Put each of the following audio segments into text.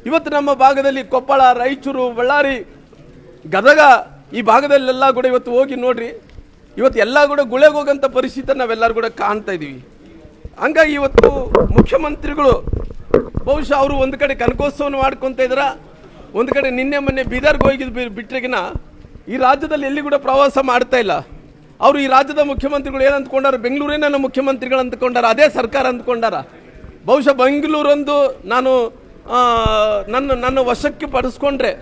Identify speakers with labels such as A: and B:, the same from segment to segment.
A: ಇವತ್ತು ನಮ್ಮ ಭಾಗದಲ್ಲಿ ಕೊಪ್ಪಳ, ರಾಯಚೂರು, ಬಳ್ಳಾರಿ, ಗದಗ ಈ ಭಾಗದಲ್ಲೆಲ್ಲ ಕೂಡ ಇವತ್ತು ಹೋಗಿ ನೋಡ್ರಿ, ಇವತ್ತು ಎಲ್ಲ ಕೂಡ ಗುಳೆಗೆ ಹೋಗೋಂಥ ಪರಿಸ್ಥಿತಿ ನಾವೆಲ್ಲರೂ ಕೂಡ ಕಾಣ್ತಾ ಇದ್ದೀವಿ. ಹಂಗಾಗಿ ಇವತ್ತು ಮುಖ್ಯಮಂತ್ರಿಗಳು ಬಹುಶಃ ಅವರು ಒಂದು ಕಡೆ ಕನಕೋತ್ಸವವನ್ನು ಮಾಡ್ಕೊತ ಇದ್ರ, ಒಂದು ಕಡೆ ನಿನ್ನೆ ಮೊನ್ನೆ ಬೀದರ್ಗೆ ಹೋಗಿದ್ದು ಬಿಟ್ರೆಗಿನ ಈ ರಾಜ್ಯದಲ್ಲಿ ಎಲ್ಲಿ ಕೂಡ ಪ್ರವಾಸ ಮಾಡ್ತಾ ಇಲ್ಲ. ಅವರು ಈ ರಾಜ್ಯದ ಮುಖ್ಯಮಂತ್ರಿಗಳು ಏನು ಅಂದ್ಕೊಂಡಾರ, ಬೆಂಗಳೂರಿನ ಮುಖ್ಯಮಂತ್ರಿಗಳು ಅಂದ್ಕೊಂಡಾರ, ಅದೇ ಸರ್ಕಾರ ಅಂದ್ಕೊಂಡಾರ. ಬಹುಶಃ ಬೆಂಗಳೂರೊಂದು ನಾನು ನನ್ನ ವಶಕ್ಕೆ ಪಡಿಸ್ಕೊಂಡ್ರೆ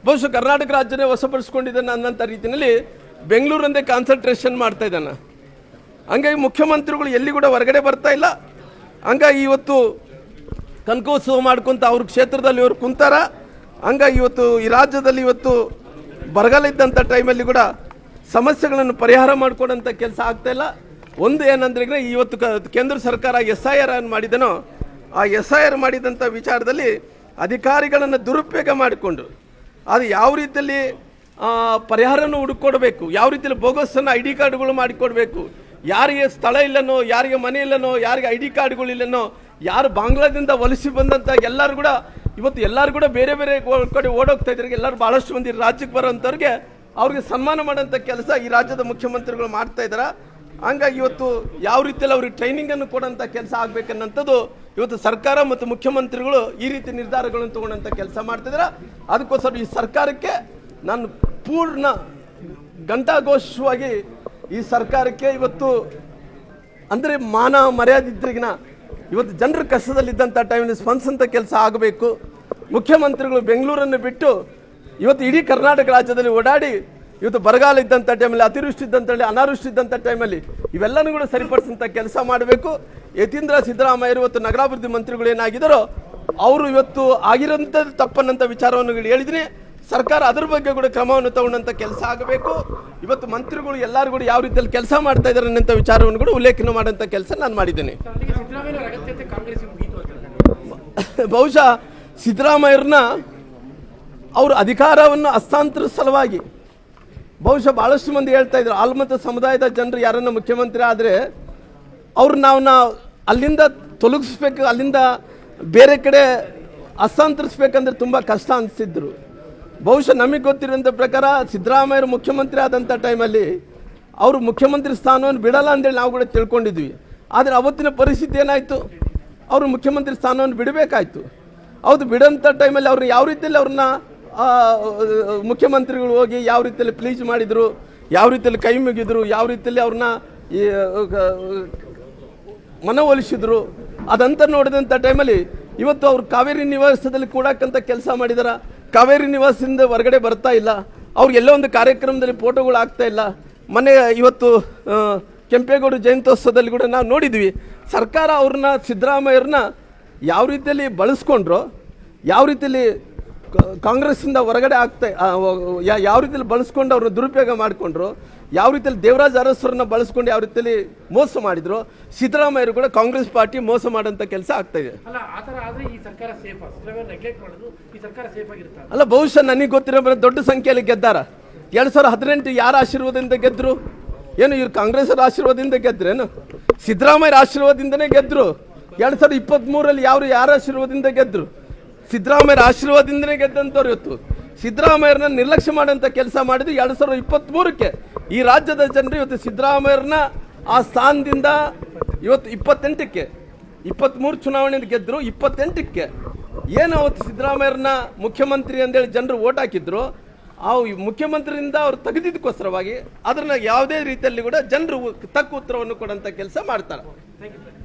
A: ಬಹುಶಃ ಕರ್ನಾಟಕ ರಾಜ್ಯನೇ ವಶಪಡಿಸ್ಕೊಂಡಿದ್ದಾನೆ ಅನ್ನೋಂಥ ರೀತಿಯಲ್ಲಿ ಬೆಂಗಳೂರೊಂದೇ ಕಾನ್ಸಂಟ್ರೇಷನ್ ಮಾಡ್ತಾ ಇದ್ದಾನೆ. ಹಂಗಾಗಿ ಮುಖ್ಯಮಂತ್ರಿಗಳು ಎಲ್ಲಿ ಕೂಡ ಹೊರಗಡೆ ಬರ್ತಾ ಇಲ್ಲ. ಹಂಗಾಗಿ ಇವತ್ತು ಕನಕೋತ್ಸವ ಮಾಡ್ಕೊಂತ ಅವ್ರ ಕ್ಷೇತ್ರದಲ್ಲಿ ಇವರು ಕುಂತಾರ. ಹಂಗಾಗಿ ಇವತ್ತು ಈ ರಾಜ್ಯದಲ್ಲಿ ಇವತ್ತು ಬರಗಾಲ ಇದ್ದಂಥ ಟೈಮಲ್ಲಿ ಕೂಡ ಸಮಸ್ಯೆಗಳನ್ನು ಪರಿಹಾರ ಮಾಡಿಕೊಡೋಂಥ ಕೆಲಸ ಆಗ್ತಾಯಿಲ್ಲ. ಒಂದು ಏನಂದ್ರೆ ಇವತ್ತು ಕೇಂದ್ರ ಸರ್ಕಾರ SIR ಮಾಡಿದನೋ, ಆ SIR ಮಾಡಿದಂಥ ವಿಚಾರದಲ್ಲಿ ಅಧಿಕಾರಿಗಳನ್ನು ದುರುಪಯೋಗ ಮಾಡಿಕೊಂಡು ಅದು ಯಾವ ರೀತಿಯಲ್ಲಿ ಪರಿಹಾರವನ್ನು ಹುಡುಕೊಡ್ಬೇಕು, ಯಾವ ರೀತಿಯಲ್ಲಿ ಬೋಗಸ್ಸನ್ನು ID ಕಾರ್ಡ್ಗಳು ಮಾಡಿಕೊಡ್ಬೇಕು, ಯಾರಿಗೆ ಸ್ಥಳ ಇಲ್ಲನೋ, ಯಾರಿಗೆ ಮನೆ ಇಲ್ಲನೋ, ಯಾರಿಗೆ ID ಕಾರ್ಡ್ಗಳಿಲ್ಲನೋ, ಯಾರು ಬಾಂಗ್ಲಾದಿಂದ ವಲಸೆ ಬಂದಂಥ ಎಲ್ಲರೂ ಕೂಡ ಇವತ್ತು ಎಲ್ಲರೂ ಕೂಡ ಬೇರೆ ಬೇರೆ ಕಡೆ ಓಡೋಗ್ತಾ ಇದ್ದಾರೆ. ಎಲ್ಲರೂ ಭಾಳಷ್ಟು ಮಂದಿ ರಾಜ್ಯಕ್ಕೆ ಬರೋಂಥವ್ರಿಗೆ ಅವ್ರಿಗೆ ಸನ್ಮಾನ ಮಾಡೋಂಥ ಕೆಲಸ ಈ ರಾಜ್ಯದ ಮುಖ್ಯಮಂತ್ರಿಗಳು ಮಾಡ್ತಾ ಇದ್ದಾರೆ. ಹಂಗಾಗಿ ಇವತ್ತು ಯಾವ ರೀತಿಯಲ್ಲಿ ಅವ್ರಿಗೆ ಟ್ರೈನಿಂಗನ್ನು ಕೊಡೋಂಥ ಕೆಲಸ ಆಗಬೇಕನ್ನಂಥದ್ದು ಇವತ್ತು ಸರ್ಕಾರ ಮತ್ತು ಮುಖ್ಯಮಂತ್ರಿಗಳು ಈ ರೀತಿ ನಿರ್ಧಾರಗಳನ್ನು ತಗೊಂಡಂಥ ಕೆಲಸ ಮಾಡ್ತಿದ್ದಾರೆ. ಅದಕ್ಕೋಸ್ಕರ ಈ ಸರ್ಕಾರಕ್ಕೆ ನಾನು ಪೂರ್ಣ ಘಂಟಾಘೋಷವಾಗಿ ಈ ಸರ್ಕಾರಕ್ಕೆ ಇವತ್ತು ಅಂದರೆ ಮಾನ ಮರ್ಯಾದೆ ಇದ್ರಿಗಿನ ಇವತ್ತು ಜನರ ಕಷ್ಟದಲ್ಲಿದ್ದಂಥ ಟೈಮಲ್ಲಿ ಸ್ಪಂದಿಸಂಥ ಕೆಲಸ ಆಗಬೇಕು. ಮುಖ್ಯಮಂತ್ರಿಗಳು ಬೆಂಗಳೂರನ್ನು ಬಿಟ್ಟು ಇವತ್ತು ಇಡೀ ಕರ್ನಾಟಕ ರಾಜ್ಯದಲ್ಲಿ ಓಡಾಡಿ ಇವತ್ತು ಬರಗಾಲ ಇದ್ದಂಥ ಟೈಮಲ್ಲಿ, ಅತಿವೃಷ್ಟಿ ಇದ್ದಂಥ ಅನಾವೃಷ್ಟಿ ಇದ್ದಂಥ ಟೈಮಲ್ಲಿ ಇವೆಲ್ಲನೂ ಕೂಡ ಸರಿಪಡಿಸಂಥ ಕೆಲಸ ಮಾಡಬೇಕು. ಯತೀಂದ್ರ ಸಿದ್ದರಾಮಯ್ಯ ಇವತ್ತು ನಗರಾಭಿವೃದ್ಧಿ ಮಂತ್ರಿಗಳು ಏನಾಗಿದ್ದಾರೋ ಅವರು ಇವತ್ತು ಆಗಿರೋಂಥದ್ದು ತಪ್ಪನ್ನಂಥ ವಿಚಾರವನ್ನು ಹೇಳಿದ್ದೀನಿ. ಸರ್ಕಾರ ಅದ್ರ ಬಗ್ಗೆ ಕೂಡ ಕ್ರಮವನ್ನು ತಗೊಂಡಂಥ ಕೆಲಸ ಆಗಬೇಕು. ಇವತ್ತು ಮಂತ್ರಿಗಳು ಎಲ್ಲರೂ ಕೂಡ ಯಾವ ರೀತಿಯಲ್ಲಿ ಕೆಲಸ ಮಾಡ್ತಾ ಇದ್ದಾರೆ ಅನ್ನೋಂಥ ವಿಚಾರವನ್ನು ಕೂಡ ಉಲ್ಲೇಖನ ಮಾಡೋಂಥ ಕೆಲಸ ನಾನು ಮಾಡಿದ್ದೇನೆ. ಬಹುಶಃ ಸಿದ್ದರಾಮಯ್ಯರನ್ನ ಅವರು ಅಧಿಕಾರವನ್ನು ಹಸ್ತಾಂತರ ಸಲುವಾಗಿ ಬಹುಶಃ ಭಾಳಷ್ಟು ಮಂದಿ ಹೇಳ್ತಾ ಇದ್ರು, ಆಲ್ಮತ ಸಮುದಾಯದ ಜನರು ಯಾರನ್ನ ಮುಖ್ಯಮಂತ್ರಿ ಆದರೆ ಅವ್ರು ನಾವು ಅಲ್ಲಿಂದ ತೊಲಗಿಸ್ಬೇಕು, ಅಲ್ಲಿಂದ ಬೇರೆ ಕಡೆ ಹಸ್ತಾಂತರಿಸ್ಬೇಕಂದ್ರೆ ತುಂಬ ಕಷ್ಟ ಅನಿಸ್ತಿದ್ರು. ಬಹುಶಃ ನಮಗೆ ಗೊತ್ತಿರೋಂಥ ಪ್ರಕಾರ ಸಿದ್ದರಾಮಯ್ಯರು ಮುಖ್ಯಮಂತ್ರಿ ಆದಂಥ ಟೈಮಲ್ಲಿ ಅವರು ಮುಖ್ಯಮಂತ್ರಿ ಸ್ಥಾನವನ್ನು ಬಿಡಲ್ಲ ಅಂತೇಳಿ ನಾವು ಕೂಡ ತಿಳ್ಕೊಂಡಿದ್ವಿ. ಆದರೆ ಅವತ್ತಿನ ಪರಿಸ್ಥಿತಿ ಏನಾಯಿತು, ಅವರು ಮುಖ್ಯಮಂತ್ರಿ ಸ್ಥಾನವನ್ನು ಬಿಡಬೇಕಾಯ್ತು. ಹೌದು, ಬಿಡೋಂಥ ಟೈಮಲ್ಲಿ ಅವ್ರನ್ನ ಯಾವ ರೀತಿಯಲ್ಲಿ ಅವ್ರನ್ನ ಮುಖ್ಯಮಂತ್ರಿಗಳು ಹೋಗಿ ಯಾವ ರೀತಿಯಲ್ಲಿ ಪ್ಲೀಸ್ ಮಾಡಿದರು, ಯಾವ ರೀತಿಯಲ್ಲಿ ಕೈ ಮುಗಿದ್ರು, ಯಾವ ರೀತಿಯಲ್ಲಿ ಅವ್ರನ್ನ ಮನವೊಲಿಸಿದ್ರು, ಅದಂತ ನೋಡಿದಂಥ ಟೈಮಲ್ಲಿ ಇವತ್ತು ಅವ್ರು ಕಾವೇರಿ ನಿವಾಸದಲ್ಲಿ ಕೂಡಕ್ಕಂಥ ಕೆಲಸ ಮಾಡಿದಾರ. ಕಾವೇರಿ ನಿವಾಸದಿಂದ ಹೊರಗಡೆ ಬರ್ತಾ ಇಲ್ಲ. ಅವ್ರಿಗೆ ಎಲ್ಲೋ ಒಂದು ಕಾರ್ಯಕ್ರಮದಲ್ಲಿ ಫೋಟೋಗಳು ಆಗ್ತಾ ಇಲ್ಲ. ಮೊನ್ನೆ ಇವತ್ತು ಕೆಂಪೇಗೌಡ ಜಯಂತ್ಯೋತ್ಸವದಲ್ಲಿ ಕೂಡ ನಾವು ನೋಡಿದ್ವಿ. ಸರ್ಕಾರ ಅವ್ರನ್ನ ಸಿದ್ದರಾಮಯ್ಯರನ್ನ ಯಾವ ರೀತಿಯಲ್ಲಿ ಬಳಸ್ಕೊಂಡ್ರು, ಯಾವ ರೀತಿಯಲ್ಲಿ ಕಾಂಗ್ರೆಸ್ಸಿಂದ ಹೊರಗಡೆ ಯಾವ ರೀತಿಯಲ್ಲಿ ಬಳಸ್ಕೊಂಡು ಅವ್ರನ್ನ ದುರುಪಯೋಗ ಮಾಡಿಕೊಂಡ್ರು, ಯಾವ ರೀತಿಯಲ್ಲಿ ದೇವರಾಜ್ ಅರಸರನ್ನ ಬಳಸ್ಕೊಂಡು ಯಾವ ರೀತಿಯಲ್ಲಿ ಮೋಸ ಮಾಡಿದ್ರು, ಸಿದ್ದರಾಮಯ್ಯರು ಕೂಡ ಕಾಂಗ್ರೆಸ್ ಪಾರ್ಟಿ ಮೋಸ ಮಾಡೋಂಥ ಕೆಲಸ ಆಗ್ತಾ ಇದೆ. ಅಲ್ಲ, ಬಹುಶಃ ನನಗೆ ಗೊತ್ತಿರೋ ದೊಡ್ಡ ಸಂಖ್ಯೆಯಲ್ಲಿ ಗೆದ್ದಾರ. 2018 ಯಾರ ಆಶೀರ್ವಾದದಿಂದ ಗೆದ್ರು? ಏನು ಇವ್ರು ಕಾಂಗ್ರೆಸ್ಸರ ಆಶೀರ್ವಾದದಿಂದ ಗೆದ್ರೇನು? ಸಿದ್ದರಾಮಯ್ಯರ ಆಶೀರ್ವಾದದಿಂದನೇ ಗೆದ್ರು. 2023 ಯಾರ ಆಶೀರ್ವಾದದಿಂದ ಗೆದ್ರು? ಸಿದ್ದರಾಮಯ್ಯರ ಆಶೀರ್ವಾದದಿಂದನೇ ಗೆದ್ದಂಥವ್ರು. ಇವತ್ತು ಸಿದ್ದರಾಮಯ್ಯರನ್ನ ನಿರ್ಲಕ್ಷ್ಯ ಮಾಡೋಂಥ ಕೆಲಸ ಮಾಡಿದ್ರು. 2023ಕ್ಕೆ ಈ ರಾಜ್ಯದ ಜನರು ಇವತ್ತು ಸಿದ್ದರಾಮಯ್ಯರನ್ನ ಆ ಸ್ಥಾನದಿಂದ ಇವತ್ತು 28ಕ್ಕೆ 23 ಚುನಾವಣೆಯಿಂದ ಗೆದ್ದರು. 28ಕ್ಕೆ ಏನು ಅವತ್ತು ಸಿದ್ದರಾಮಯ್ಯರನ್ನ ಮುಖ್ಯಮಂತ್ರಿ ಅಂತೇಳಿ ಜನರು ಓಟ್ ಹಾಕಿದ್ರು, ಆ ಮುಖ್ಯಮಂತ್ರಿಯಿಂದ ಅವ್ರು ತೆಗೆದಿದ್ದಕ್ಕೋಸ್ಕರವಾಗಿ ಅದನ್ನ ಯಾವುದೇ ರೀತಿಯಲ್ಲಿ ಕೂಡ ಜನರು ತಕ್ಕ ಉತ್ತರವನ್ನು ಕೊಡೋಂಥ ಕೆಲಸ ಮಾಡ್ತಾರೆ.